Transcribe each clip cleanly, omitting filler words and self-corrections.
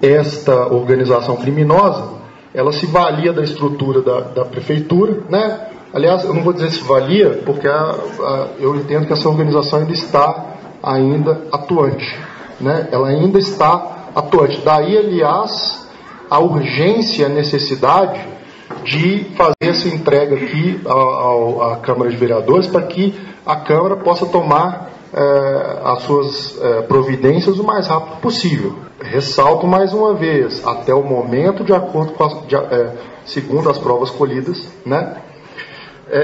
esta organização criminosa, ela se valia da estrutura da prefeitura, né? Aliás, eu não vou dizer se valia, porque eu entendo que essa organização ainda está atuante, né? Ela ainda está atuante. Daí, aliás, a urgência, a necessidade de fazer essa entrega aqui à Câmara de Vereadores para que a Câmara possa tomar as suas providências o mais rápido possível. Ressalto mais uma vez, até o momento, de acordo com segundo as provas colhidas, né?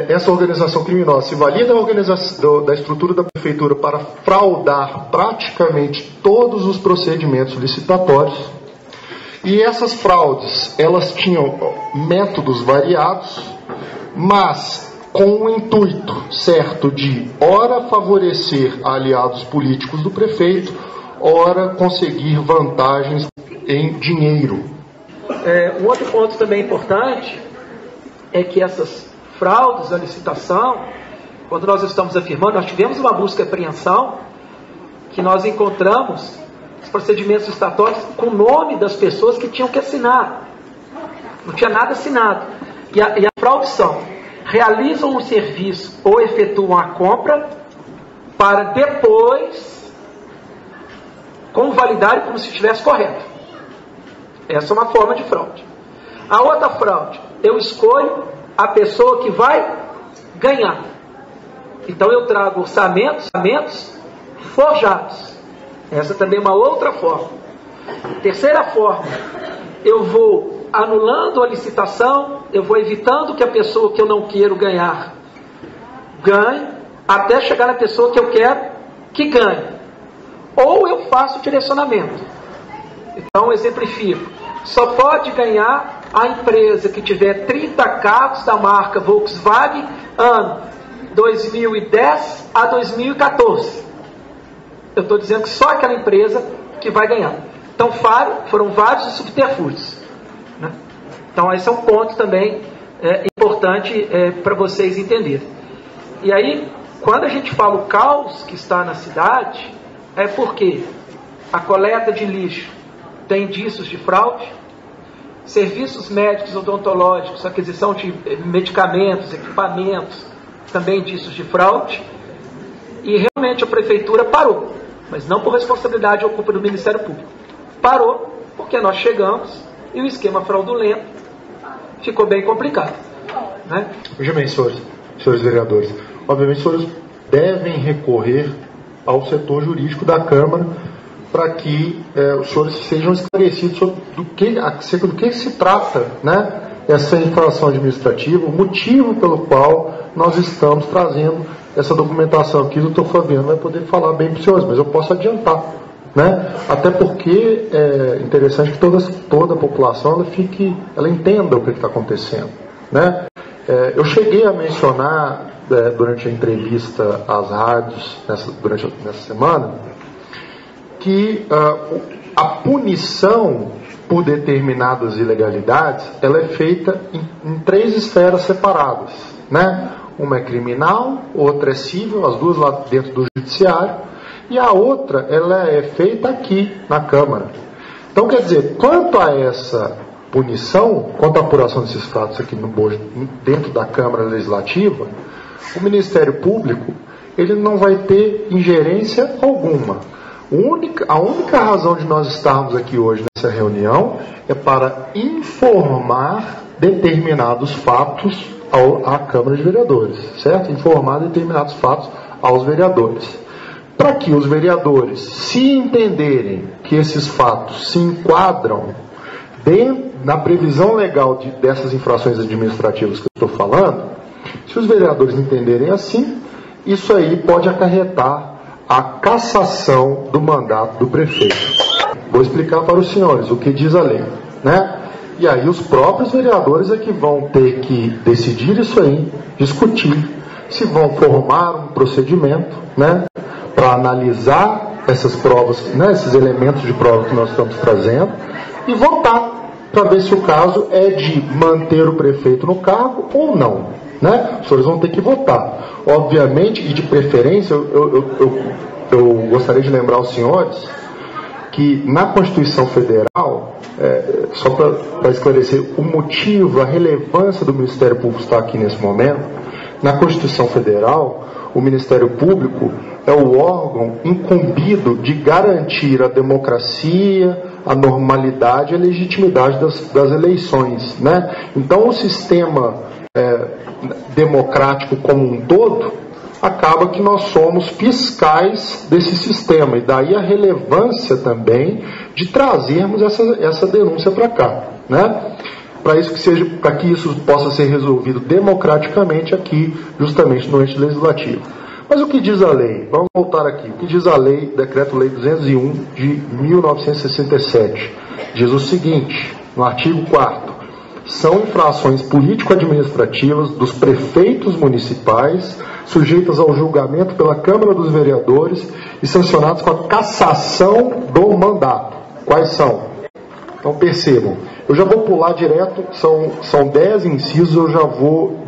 Essa organização criminosa se valia da estrutura da prefeitura para fraudar praticamente todos os procedimentos licitatórios. E essas fraudes, elas tinham métodos variados, mas com o intuito certo de, ora, favorecer aliados políticos do prefeito, ora, conseguir vantagens em dinheiro. Um outro ponto também importante é que essas fraudes à licitação, quando nós estamos afirmando, nós tivemos uma busca e apreensão, que nós encontramos os procedimentos licitatórios com o nome das pessoas que tinham que assinar. Não tinha nada assinado. E a fraude são: realizam um serviço ou efetuam a compra para depois convalidar como se estivesse correto. Essa é uma forma de fraude. A outra fraude: eu escolho a pessoa que vai ganhar. Então eu trago orçamentos forjados. Essa também é uma outra forma. Terceira forma: eu vou anulando a licitação, eu vou evitando que a pessoa que eu não quero ganhar ganhe, até chegar na pessoa que eu quero que ganhe. Ou eu faço direcionamento. Então, exemplifico: só pode ganhar a empresa que tiver 30 carros da marca Volkswagen, ano 2010 a 2014. Eu estou dizendo que só aquela empresa que vai ganhar. Então, foram vários os subterfúgios, né? Então, esse é um ponto também importante para vocês entenderem. E aí, quando a gente fala o caos que está na cidade, é porque a coleta de lixo tem indícios de fraude, serviços médicos odontológicos, aquisição de medicamentos, equipamentos, também indícios de fraude, e realmente a prefeitura parou, mas não por responsabilidade ou culpa do Ministério Público. Parou porque nós chegamos e o esquema fraudulento ficou bem complicado, né? Veja bem, senhores vereadores, obviamente os senhores devem recorrer ao setor jurídico da Câmara para que os senhores sejam esclarecidos acerca do que se trata, né, essa infração administrativa, o motivo pelo qual nós estamos trazendo essa documentação aqui. O doutor Fabiano vai poder falar bem para os senhores, mas eu posso adiantar, né? Até porque é interessante que toda a população ela entenda o que está acontecendo, né? Eu cheguei a mencionar durante a entrevista às rádios nessa semana que a punição por determinadas ilegalidades ela é feita em 3 esferas separadas, né? Uma é criminal, outra é civil, as duas lá dentro do judiciário, e a outra ela é feita aqui na Câmara. Então, quer dizer, quanto a essa punição, quanto à apuração desses fatos aqui dentro da Câmara Legislativa, o Ministério Público ele não vai ter ingerência alguma. A única razão de nós estarmos aqui hoje nessa reunião é para informar determinados fatos à Câmara de Vereadores, certo? Informar determinados fatos aos vereadores. Para que os vereadores, se entenderem que esses fatos se enquadram na previsão legal dessas infrações administrativas que eu estou falando, se os vereadores entenderem assim, isso aí pode acarretar a cassação do mandato do prefeito. Vou explicar para os senhores o que diz a lei, né? E aí os próprios vereadores é que vão ter que decidir isso aí, discutir, se vão formar um procedimento, né, para analisar essas provas, né, esses elementos de prova que nós estamos trazendo, e votar para ver se o caso é de manter o prefeito no cargo ou não, né? Os senhores vão ter que votar. Obviamente, e de preferência, eu gostaria de lembrar aos senhores que na Constituição Federal, só para esclarecer o motivo, a relevância do Ministério Público estar aqui nesse momento, na Constituição Federal, o Ministério Público é o órgão incumbido de garantir a democracia, a normalidade e a legitimidade das eleições, né? Então o sistema democrático como um todo, acaba que nós somos fiscais desse sistema, e daí a relevância também de trazermos essa denúncia para cá, né? Para que isso possa ser resolvido democraticamente aqui, justamente no ente legislativo. Mas o que diz a lei? Vamos voltar aqui. O que diz a lei, Decreto-Lei 201 de 1967? Diz o seguinte, no artigo 4º: são infrações político-administrativas dos prefeitos municipais, sujeitas ao julgamento pela Câmara dos Vereadores e sancionadas com a cassação do mandato. Quais são? Então percebam, eu já vou pular direto, são 10 incisos, eu já vou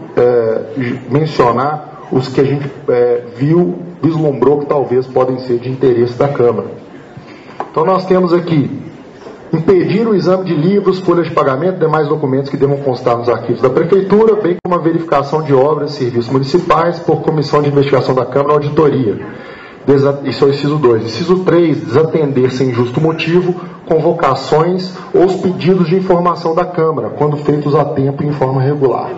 mencionar os que a gente vislumbrou que talvez podem ser de interesse da Câmara. Então nós temos aqui: impedir o exame de livros, folhas de pagamento e demais documentos que devam constar nos arquivos da Prefeitura, bem como a verificação de obras e serviços municipais por comissão de investigação da Câmara ou auditoria. Isso é o inciso 2. Inciso 3, desatender sem justo motivo convocações ou os pedidos de informação da Câmara, quando feitos a tempo e em forma regular.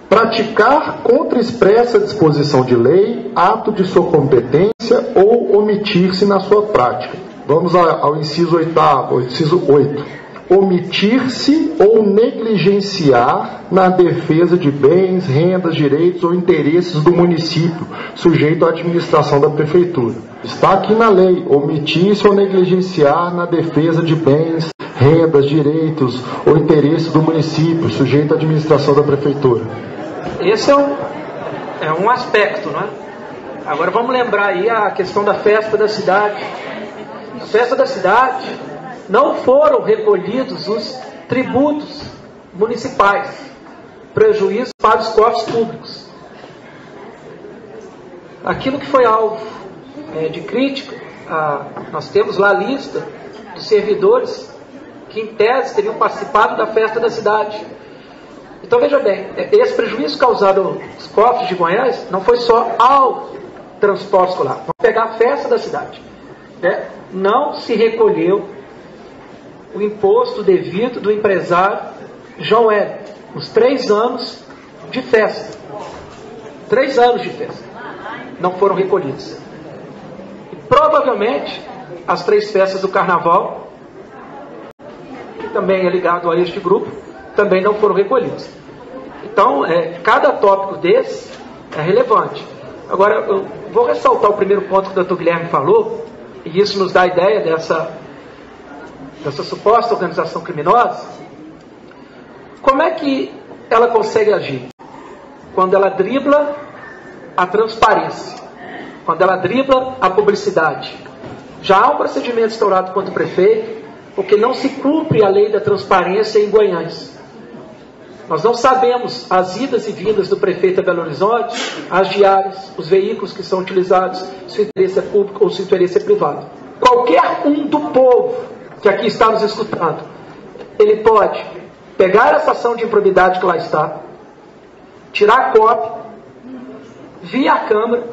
Praticar contra expressa disposição de lei, ato de sua competência ou omitir-se na sua prática. Vamos ao inciso 8º, inciso 8. Omitir-se ou negligenciar na defesa de bens, rendas, direitos ou interesses do município, sujeito à administração da Prefeitura. Está aqui na lei: omitir-se ou negligenciar na defesa de bens, rendas, direitos ou interesses do município, sujeito à administração da Prefeitura. Esse é um aspecto, não é? Agora vamos lembrar aí a questão da festa da cidade. Na festa da cidade não foram recolhidos os tributos municipais, prejuízo para os cofres públicos. Aquilo que foi alvo de crítica, nós temos lá a lista dos servidores que em tese teriam participado da festa da cidade. Então veja bem, esse prejuízo causado aos cofres de Goiás não foi só ao transporte escolar. Vamos pegar a festa da cidade, né? Não se recolheu o imposto devido do empresário João Hélio, os 3 anos de festa. 3 anos de festa não foram recolhidos. E provavelmente as 3 festas do carnaval, que também é ligado a este grupo, também não foram recolhidos. Então, cada tópico desse é relevante. Agora, eu vou ressaltar o primeiro ponto que o Dr. Guilherme falou, e isso nos dá a ideia dessa suposta organização criminosa. Como é que ela consegue agir? Quando ela dribla a transparência, quando ela dribla a publicidade. Já há um procedimento instaurado contra o prefeito, porque não se cumpre a lei da transparência em Goiás. Nós não sabemos as idas e vindas do prefeito a Belo Horizonte, as diárias, os veículos que são utilizados, se o interesse é público ou se o interesse é privado. Qualquer um do povo que aqui está nos escutando, ele pode pegar essa ação de improbidade que lá está, tirar a cópia, via a Câmara,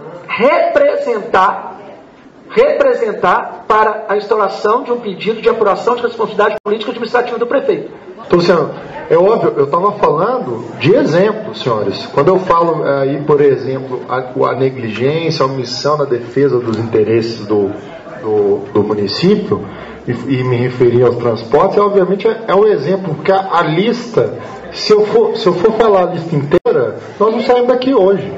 representar para a instauração de um pedido de apuração de responsabilidade política e administrativa do prefeito. Então, Luciano, é óbvio, eu estava falando de exemplo, senhores. Quando eu falo aí, por exemplo, a negligência, a omissão na defesa dos interesses do município, e me referi aos transportes, obviamente é um exemplo, porque a lista, se eu for falar a lista inteira, nós não saímos daqui hoje.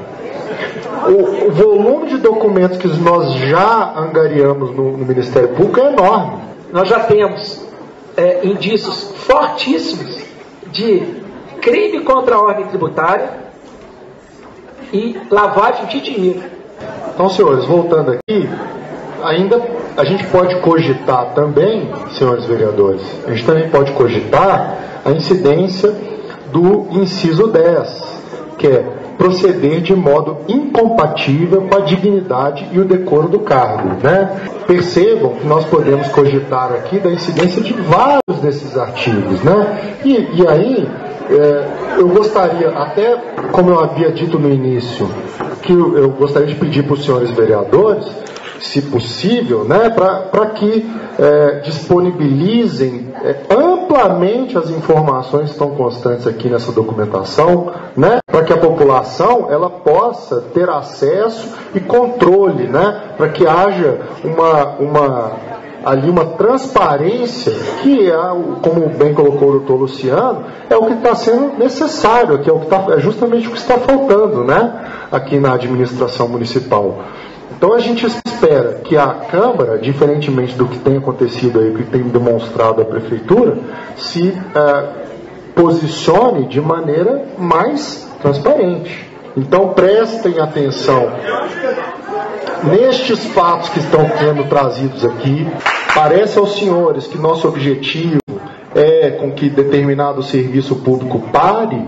O volume de documentos que nós já angariamos no Ministério Público é enorme. Nós já temos indícios fortíssimos de crime contra a ordem tributária e lavagem de dinheiro. Então, senhores, voltando aqui, ainda a gente pode cogitar também, senhores vereadores, a gente também pode cogitar a incidência do inciso 10, que é proceder de modo incompatível com a dignidade e o decoro do cargo, né? Percebam que nós podemos cogitar aqui da incidência de vários desses artigos, né? E aí, eu gostaria, até como eu havia dito no início, que eu gostaria de pedir para os senhores vereadores, se possível, né, para que disponibilizem amplamente as informações que estão constantes aqui nessa documentação, né, para que a população ela possa ter acesso e controle, né, para que haja uma transparência que é, como bem colocou o doutor Luciano, é o que está sendo necessário, que é justamente o que está faltando, né, aqui na administração municipal. Então a gente espera que a Câmara, diferentemente do que tem acontecido aí, que tem demonstrado a Prefeitura, se posicione de maneira mais transparente. Então prestem atenção nestes fatos que estão sendo trazidos aqui. Parece aos senhores que nosso objetivo é com que determinado serviço público pare?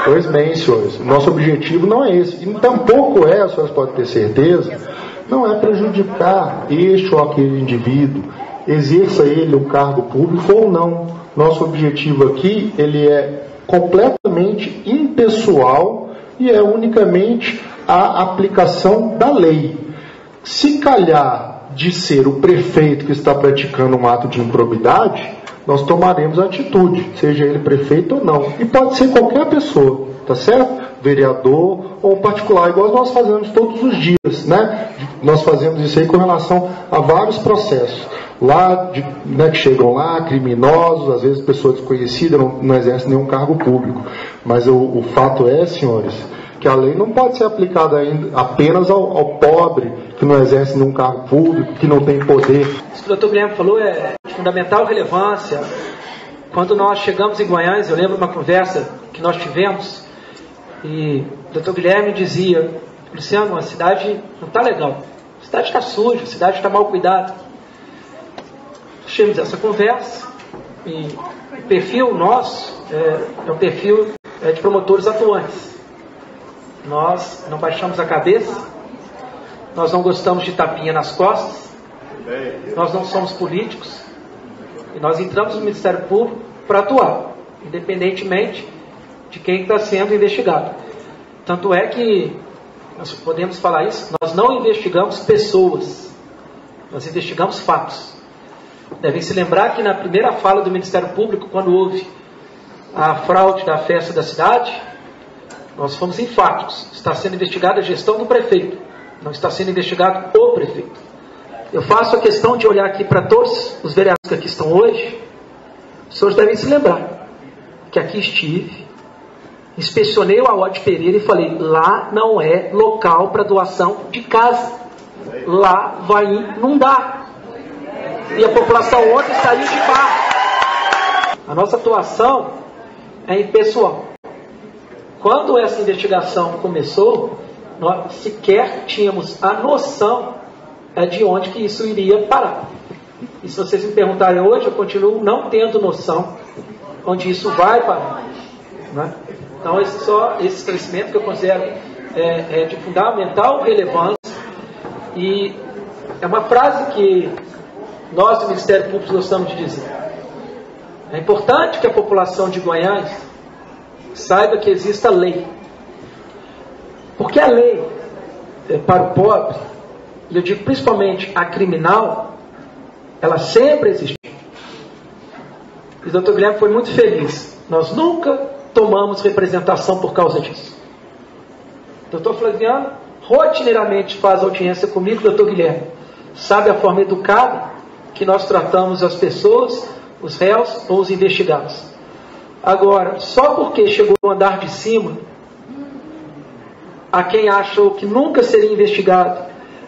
Pois bem, senhores, nosso objetivo não é esse. E tampouco é, os senhores podem ter certeza, não é prejudicar este ou aquele indivíduo, exerça ele um cargo público ou não. Nosso objetivo aqui, ele é completamente impessoal e é unicamente a aplicação da lei. Se calhar de ser o prefeito que está praticando um ato de improbidade, nós tomaremos atitude, seja ele prefeito ou não. E pode ser qualquer pessoa, tá certo? Vereador ou particular, igual nós fazemos todos os dias, né? Nós fazemos isso aí com relação a vários processos. Lá, né, que chegam lá, criminosos, às vezes pessoas desconhecidas, não exercem nenhum cargo público. Mas o fato é, senhores, que a lei não pode ser aplicada ainda apenas ao pobre, que não exerce nenhum cargo público, que não tem poder. Isso que o doutor Guilherme falou é de fundamental relevância. Quando nós chegamos em Goiânia, eu lembro uma conversa que nós tivemos, e o doutor Guilherme dizia: Luciano, a cidade não está legal, a cidade está suja, a cidade está mal cuidada. Tivemos essa conversa, e o perfil nosso é um perfil de promotores atuantes. Nós não baixamos a cabeça, nós não gostamos de tapinha nas costas, nós não somos políticos, e nós entramos no Ministério Público para atuar, independentemente de quem está sendo investigado. Tanto é que, nós podemos falar isso, nós não investigamos pessoas, nós investigamos fatos. Devem se lembrar que na primeira fala do Ministério Público, quando houve a fraude da festa da cidade, nós fomos em fatos. Está sendo investigada a gestão do prefeito, não está sendo investigado o prefeito. Eu faço a questão de olhar aqui para todos os vereadores que aqui estão hoje. Os senhores devem se lembrar que aqui estive, inspecionei o Aode Pereira e falei: lá não é local para doação de casa, lá vai inundar. E a população ontem saiu de bar. A nossa atuação é impessoal. Quando essa investigação começou, nós sequer tínhamos a noção de onde que isso iria parar. E se vocês me perguntarem hoje, eu continuo não tendo noção onde isso vai parar, né? Então, esse esclarecimento que eu considero de fundamental relevância. E é uma frase que nós do Ministério Público gostamos de dizer. É importante que a população de Goiânia saiba que exista lei. Porque a lei para o pobre, e eu digo principalmente a criminal, ela sempre existiu. E o doutor Guilherme foi muito feliz. Nós nunca tomamos representação por causa disso. O doutor Flaviano rotineiramente faz audiência comigo, doutor Guilherme. Sabe a forma educada que nós tratamos as pessoas, os réus ou os investigados. Agora, só porque chegou no andar de cima, a quem achou que nunca seria investigado,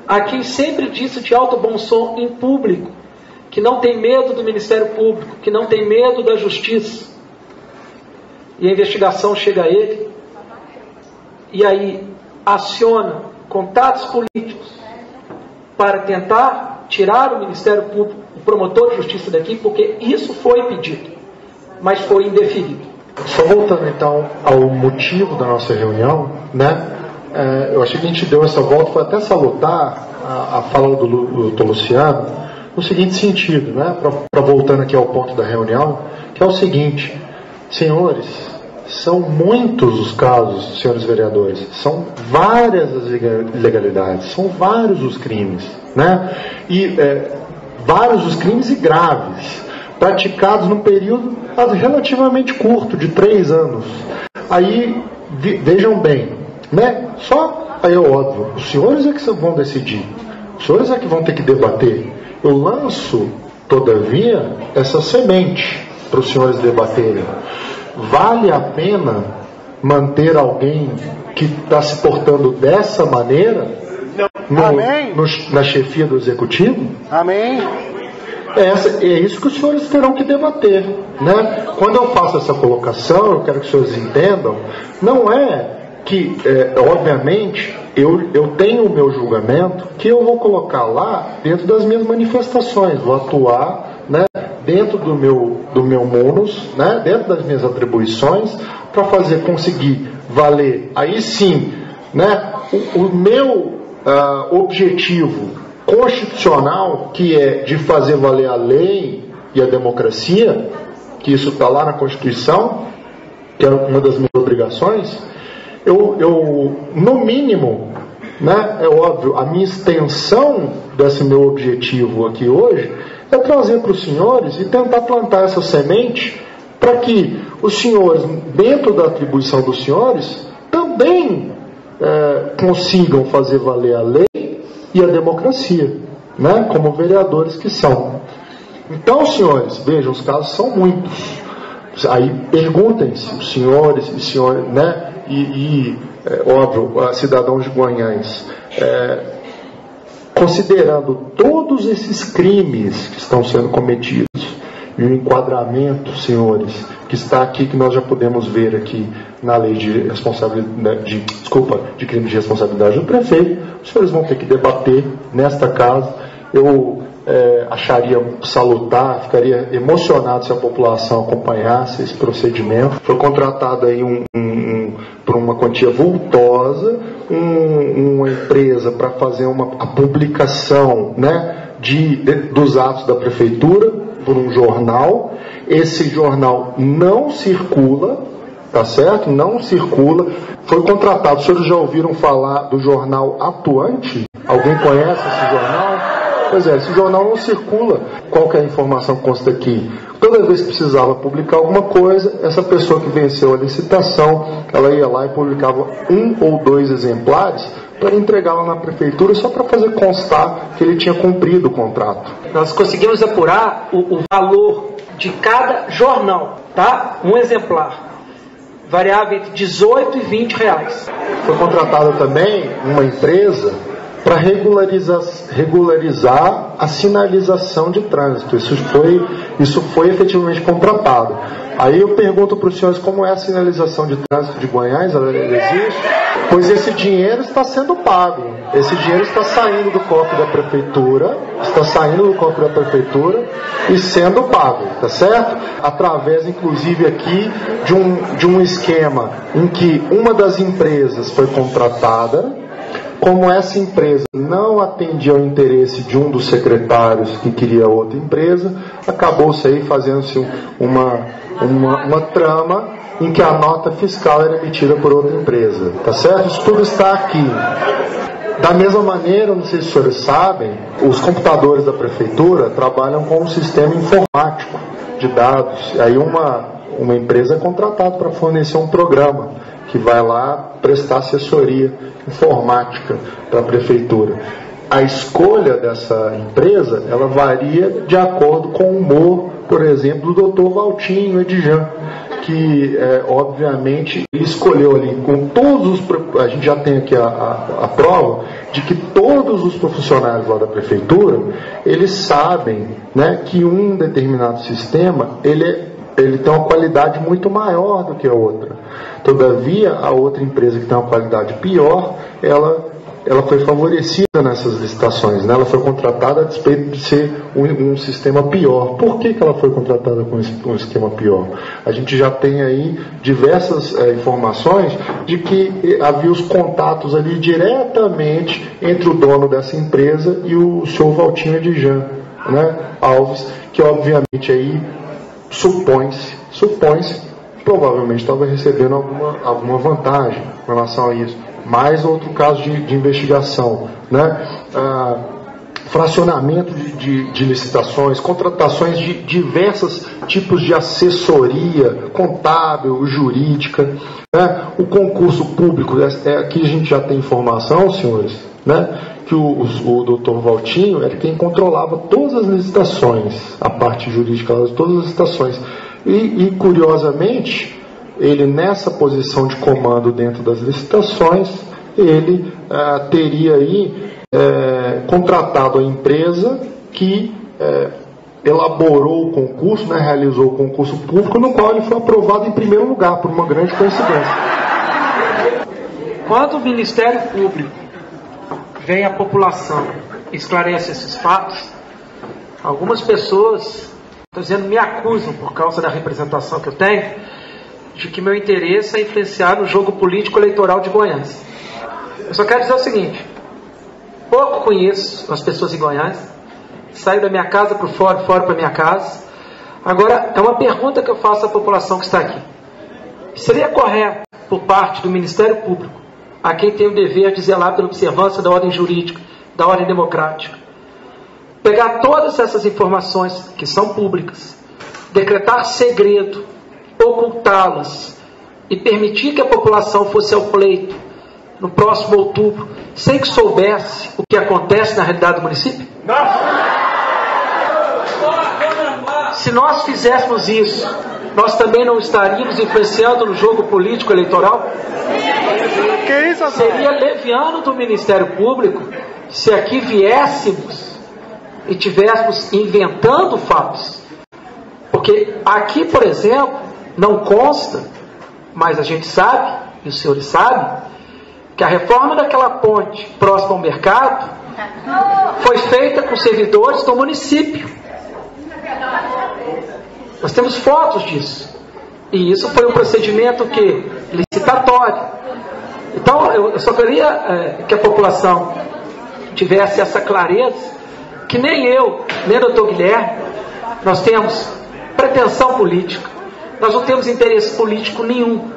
a quem sempre disse de alto bom som em público, que não tem medo do Ministério Público, que não tem medo da Justiça, e a investigação chega a ele, e aí aciona contatos políticos para tentar tirar o Ministério Público, o promotor de justiça daqui, porque isso foi pedido, mas foi indeferido. Só voltando então ao motivo da nossa reunião, né? Eu achei que a gente deu essa volta, foi até salutar a fala do Dr. Luciano, no seguinte sentido, né? Para voltando aqui ao ponto da reunião, que é o seguinte, senhores, são muitos os casos, senhores vereadores, são várias as ilegalidades, são vários os crimes, né? E vários os crimes e graves, praticados num período relativamente curto, de 3 anos. Aí, vejam bem, né? Só aí é óbvio, os senhores é que vão decidir, os senhores é que vão ter que debater. Eu lanço, todavia, essa semente para os senhores debaterem. Vale a pena manter alguém que está se portando dessa maneira na chefia do executivo? Amém. É isso que os senhores terão que debater, né? Quando eu faço essa colocação, eu quero que os senhores entendam, não é que, obviamente, eu tenho o meu julgamento que eu vou colocar lá dentro das minhas manifestações, vou atuar, né, dentro do meu munus, né, dentro das minhas atribuições, para conseguir valer, aí sim, né, o meu objetivo constitucional, que é de fazer valer a lei e a democracia, que isso está lá na Constituição, que é uma das minhas obrigações. Eu no mínimo, né, é óbvio, a minha extensão desse meu objetivo aqui hoje é trazer para os senhores e tentar plantar essa semente para que os senhores, dentro da atribuição dos senhores, também consigam fazer valer a lei e a democracia, né, como vereadores que são. Então, senhores, vejam, os casos são muitos. Aí perguntem-se, os senhores e senhores, né, óbvio, cidadãos de Guanhães, considerando todos esses crimes que estão sendo cometidos, e o enquadramento, senhores, que está aqui, que nós já podemos ver aqui na lei de responsabilidade, de crime de responsabilidade do prefeito, os senhores vão ter que debater nesta casa. Eu acharia salutar, ficaria emocionado se a população acompanhasse esse procedimento. Foi contratado aí por uma quantia vultosa, uma empresa para fazer a publicação, né, dos atos da prefeitura por um jornal. Esse jornal não circula, tá certo? Não circula. Foi contratado, os senhores já ouviram falar do jornal Atuante? Alguém conhece esse jornal? Pois é, esse jornal não circula. Qual que é a informação que consta aqui? Toda vez que precisava publicar alguma coisa, essa pessoa que venceu a licitação, ela ia lá e publicava 1 ou 2 exemplares para entregar lá na prefeitura, só para fazer constar que ele tinha cumprido o contrato. Nós conseguimos apurar o valor de cada jornal, tá? Um exemplar variava entre 18 e 20 reais. Foi contratada também uma empresa para regularizar a sinalização de trânsito. Isso foi efetivamente contratado. Aí eu pergunto para os senhores como é a sinalização de trânsito de Guanhães, ela existe? Pois esse dinheiro está sendo pago. Esse dinheiro está saindo do cofre da prefeitura, e sendo pago, tá certo? Através, inclusive, aqui de um esquema em que uma das empresas foi contratada. Como essa empresa não atendia ao interesse de um dos secretários que queria outra empresa, acabou-se aí fazendo-se uma trama em que a nota fiscal era emitida por outra empresa. Tá certo? Isso tudo está aqui. Da mesma maneira, não sei se os senhores sabem, os computadores da prefeitura trabalham com um sistema informático de dados. Aí uma empresa é contratada para fornecer um programa que vai lá prestar assessoria informática para a prefeitura. A escolha dessa empresa, ela varia de acordo com o humor, por exemplo, do Dr. Valtinho Edjan, que, obviamente, ele escolheu ali com todos a gente já tem aqui a prova de que todos os profissionais lá da prefeitura, eles sabem, né, que um determinado sistema, ele tem uma qualidade muito maior do que a outra. Todavia, a outra empresa que tem uma qualidade pior, ela ela foi favorecida nessas licitações, né? Ela foi contratada a despeito de ser um sistema pior. Por que ela foi contratada com um esquema pior? A gente já tem aí diversas informações de que havia os contatos ali diretamente entre o dono dessa empresa e o senhor Valtinho Edjan, né, Alves, que obviamente aí supõe-se, provavelmente estava recebendo alguma vantagem com relação a isso. Mais outro caso de investigação, né? Fracionamento de licitações, contratações de diversos tipos de assessoria contábil, jurídica, né? O concurso público, aqui a gente já tem informação, senhores, né? Que o doutor Valtinho era quem controlava todas as licitações, a parte jurídica de todas as licitações. E curiosamente, ele nessa posição de comando dentro das licitações, ele teria aí contratado a empresa que elaborou o concurso, né, realizou o concurso público, no qual ele foi aprovado em primeiro lugar, por uma grande coincidência. Quando o Ministério Público vem à população e esclarece esses fatos, algumas pessoas, estou dizendo, me acusam, por causa da representação que eu tenho, de que meu interesse é influenciar o jogo político eleitoral de Goiás. Eu só quero dizer o seguinte: pouco conheço as pessoas em Goiás, saio da minha casa para fora, fora para minha casa. Agora, é uma pergunta que eu faço à população que está aqui. Seria correto, por parte do Ministério Público, a quem tem o dever de zelar pela observância da ordem jurídica, da ordem democrática, pegar todas essas informações que são públicas, decretar segredo, ocultá-las e permitir que a população fosse ao pleito no próximo outubro, sem que soubesse o que acontece na realidade do município? Se nós fizéssemos isso, nós também não estaríamos influenciando no jogo político eleitoral? Seria leviano do Ministério Público se aqui viéssemos e tivéssemos inventando fatos. Porque aqui, por exemplo, não consta, mas a gente sabe, e os senhores sabem, que a reforma daquela ponte próxima ao mercado foi feita com servidores do município. Nós temos fotos disso. E isso foi um procedimento licitatório. Então, eu só queria que a população tivesse essa clareza, que nem eu, nem o doutor Guilherme, nós temos pretensão política, nós não temos interesse político nenhum.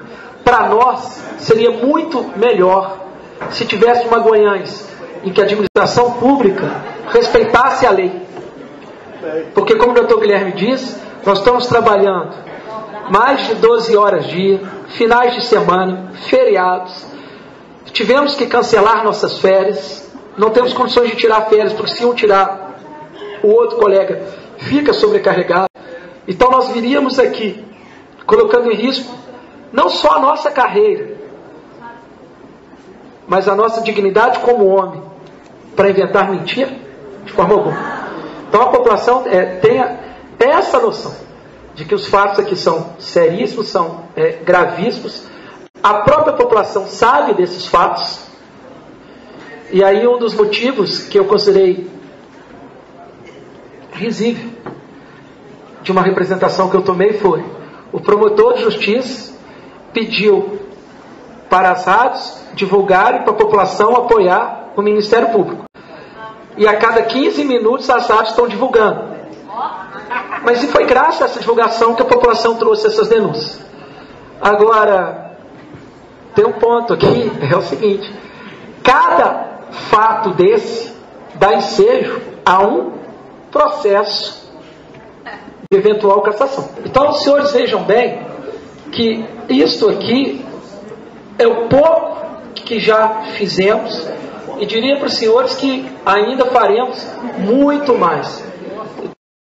Para nós, seria muito melhor se tivesse uma Goiás em que a administração pública respeitasse a lei. Porque, como o doutor Guilherme diz, nós estamos trabalhando mais de 12 horas dia, finais de semana, feriados. Tivemos que cancelar nossas férias. Não temos condições de tirar férias, porque se um tirar, o outro colega fica sobrecarregado. Então nós viríamos aqui, colocando em risco não só a nossa carreira, mas a nossa dignidade como homem, para inventar mentira? De forma alguma. Então a população tenha essa noção de que os fatos aqui são seríssimos, são gravíssimos. A própria população sabe desses fatos. E aí um dos motivos que eu considerei risível de uma representação que eu tomei foi: o promotor de justiça pediu para as rádios divulgarem para a população apoiar o Ministério Público. E a cada 15 minutos as rádios estão divulgando. Mas e foi graças a essa divulgação que a população trouxe essas denúncias. Agora, tem um ponto aqui, é o seguinte: cada fato desse dá ensejo a um processo de eventual cassação. Então, os senhores vejam bem que isto aqui é o pouco que já fizemos, e diria para os senhores que ainda faremos muito mais.